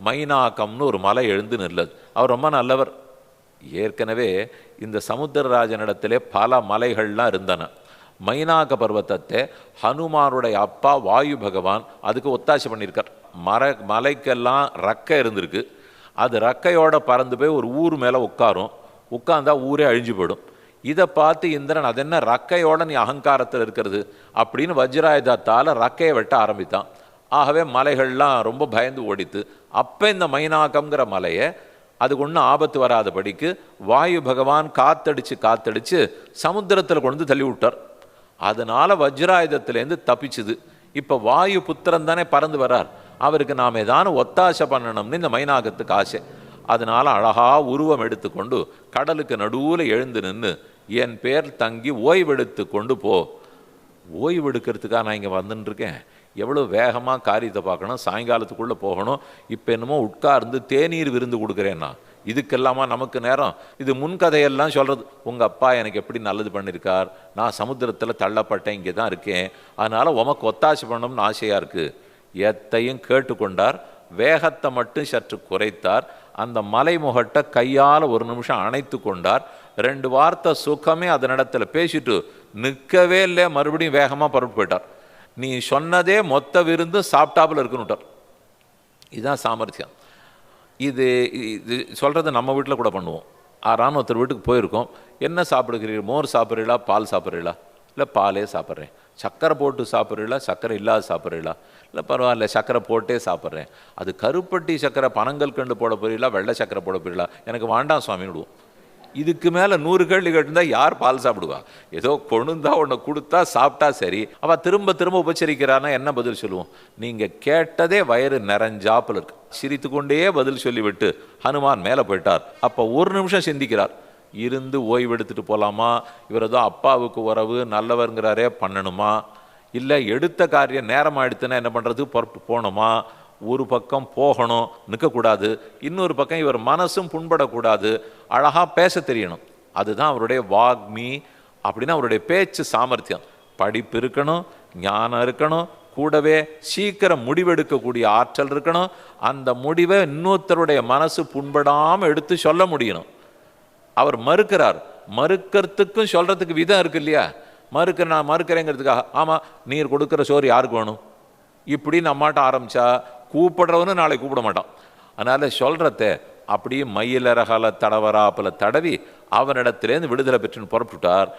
மைனாக்கம்னு ஒரு மலை எழுந்து நில்லது. அவர் ரொம்ப நல்லவர். ஏற்கனவே இந்த சமுத்திரராஜனிடத்திலே பல மலைகள்லாம் இருந்தன. மைனாக பர்வத்தத்தை ஹனுமானுடைய அப்பா வாயு பகவான் அதுக்கு ஒத்தாசை பண்ணியிருக்கார். மலைக்கெல்லாம் ரக்கை இருந்திருக்கு. அது ரக்கையோட பறந்து போய் ஒரு ஊர் மேலே உட்கார்ந்தா ஊரே அழிஞ்சு போயிடும். இதை பார்த்து இந்திரன், அது என்ன ரக்கையோட நீ அகங்காரத்தில் இருக்கிறது அப்படின்னு வஜ்ராயுதத்தால் ரக்கையை வெட்ட ஆரம்பித்தான். ஆகவே மலைகள்லாம் ரொம்ப பயந்து ஓடித்து. அப்போ இந்த மைனாகம்ங்கிற மலையை அதுக்கு ஒன்றும் ஆபத்து வராதபடிக்கு வாயு பகவான் காத்தடிச்சு சமுத்திரத்தில் கொண்டு தள்ளி விட்டார். அதனால வஜ்ராயுதத்திலேருந்து தப்பிச்சுது. இப்போ வாயு புத்திரன் தானே பறந்து வரார், அவருக்கு நாம் ஏதான ஒத்தாசை பண்ணணும்னு இந்த மைனாகத்துக்கு ஆசை. அதனால அழகா உருவம் எடுத்துக்கொண்டு கடலுக்கு நடுவில் எழுந்து நின்று, என் பேர் தங்கி ஓய்வெடுத்து கொண்டு போ. ஓய்வெடுக்கிறதுக்காக நான் இங்கே வந்துட்டுருக்கேன். எவ்வளோ வேகமாக காரியத்தை பார்க்கணும், சாயங்காலத்துக்குள்ளே போகணும். இப்போ என்னமோ உட்கார்ந்து தேநீர் விருந்து கொடுக்குறேன்னா இதுக்கெல்லாமா நமக்கு நேரம்? இது முன்கதையெல்லாம் சொல்கிறது. உங்கள் அப்பா எனக்கு எப்படி நல்லது பண்ணியிருக்கார், நான் சமுத்திரத்தில் தள்ளப்பட்டேன், இங்கே தான் இருக்கேன், அதனால் உமக்கு ஒத்தாசை பண்ணணும்னு ஆசையாக இருக்குது. எத்தையும் கேட்டுக்கொண்டார். வேகத்தை மட்டும் சற்று குறைத்தார். அந்த மலைமுகட்டை கையால் ஒரு நிமிஷம் அணைத்து கொண்டார். 2 வார்த்தை சுகமே அதனிடத்தில் பேசிட்டு நிற்கவே இல்லை. மறுபடியும் வேகமாக பரப்பு போயிட்டார். நீ சொன்னதே மொத்த விருந்து சாப்பிட்டாப்புல இருக்குன்னுட்டார். இதுதான் சாமர்த்தியம். இது சொல்கிறது நம்ம வீட்டில் கூட பண்ணுவோம். ஆறான ஒருத்தர் வீட்டுக்கு போயிருக்கோம். என்ன சாப்பிடுகிறீர்கள்? மோர் சாப்பிட்றீங்களா, பால் சாப்பிட்றீங்களா? இல்லை பாலே சாப்பிட்றேன். சர்க்கரை போட்டு சாப்பிட்றீங்களா, சர்க்கரை இல்லாத சாப்பிட்றீங்களா? இல்லை பரவாயில்ல சர்க்கரை போட்டே சாப்பிட்றேன். அது கருப்பட்டி சர்க்கரை பனங்கல் கண்டு போட போறீங்களா, வெள்ளை சர்க்கரை போட போறீங்களா? எனக்கு வேண்டாம் சுவாமின்னு விடுவோம். இதுக்கு மேலே 100 கேள்வி கேட்டுருந்தா யார் பால் சாப்பிடுவா? ஏதோ கொழுந்தா ஒன்று கொடுத்தா சாப்பிட்டா சரி. அவள் திரும்ப திரும்ப உபச்சரிக்கிறான்னா என்ன பதில் சொல்லுவோம்? நீங்கள் கேட்டதே வயிறு நிறைஞ்சாப்பில் இருக்கு. சிரித்து கொண்டே பதில் சொல்லிவிட்டு ஹனுமான் மேலே போயிட்டார். அப்போ ஒரு நிமிஷம் சிந்திக்கிறார். இருந்து ஓய்வெடுத்துட்டு போகலாமா, இவர் ஏதோ அப்பாவுக்கு உறவு நல்லவருங்கிறாரே பண்ணணுமா, இல்லை எடுத்த காரியம் நேரமாக எடுத்துன்னா என்ன பண்ணுறது புறப்பட்டு போகணுமா? ஒரு பக்கம் போகணும், நிற்கக்கூடாது. இன்னொரு பக்கம் இவர் மனசும் புண்படக்கூடாது, அழகாக பேச தெரியணும். அதுதான் அவருடைய வாக்மி. அப்படின்னா அவருடைய பேச்சு சாமர்த்தியம். படிப்பு இருக்கணும், ஞானம் இருக்கணும், கூடவே சீக்கிரம் முடிவெடுக்கக்கூடிய ஆற்றல் இருக்கணும். அந்த முடிவை இன்னொருத்தருடைய மனசு புண்படாமல் எடுத்து சொல்ல முடியணும். அவர் மறுக்கிறார். மறுக்கிறதுக்கும் சொல்கிறதுக்கு விதம் இருக்கு இல்லையா? நான் மறுக்கிறேங்கிறதுக்காக ஆமாம் நீர் கொடுக்குற சோறு யாருக்கு வேணும் இப்படின்னு அம்மாட்ட ஆரம்பித்தா கூப்பிடுறவனு நாளை கூப்பிட மாட்டான். அதனால் சொல்கிறத அப்படியே மயிலரகால தடவராப்பில் தடவி அவனிடத்திலேருந்து விடுதலை பெற்றுன்னு புறப்பட்டுட்டார்.